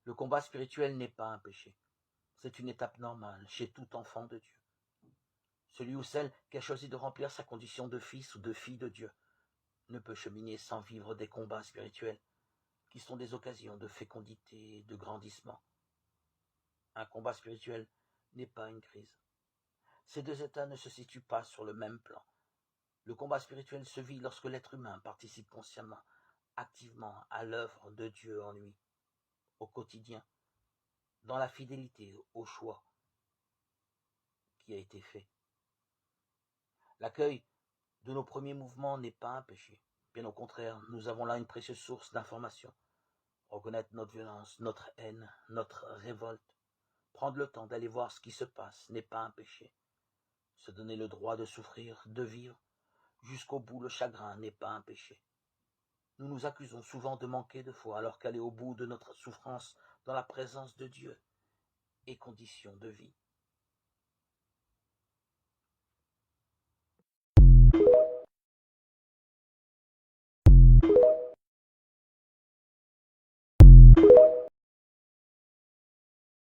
Le combat spirituel n'est pas un péché. C'est une étape normale chez tout enfant de Dieu. Celui ou celle qui a choisi de remplir sa condition de fils ou de fille de Dieu ne peut cheminer sans vivre des combats spirituels, qui sont des occasions de fécondité et de grandissement. Un combat spirituel n'est pas une crise. Ces deux états ne se situent pas sur le même plan. Le combat spirituel se vit lorsque l'être humain participe consciemment, activement à l'œuvre de Dieu en lui, au quotidien, dans la fidélité au choix qui a été fait. L'accueil de nos premiers mouvements n'est pas un péché. Bien au contraire, nous avons là une précieuse source d'information. Reconnaître notre violence, notre haine, notre révolte, prendre le temps d'aller voir ce qui se passe n'est pas un péché. Se donner le droit de souffrir, de vivre, jusqu'au bout le chagrin n'est pas un péché. Nous nous accusons souvent de manquer de foi, alors qu'aller au bout de notre souffrance dans la présence de Dieu est condition de vie.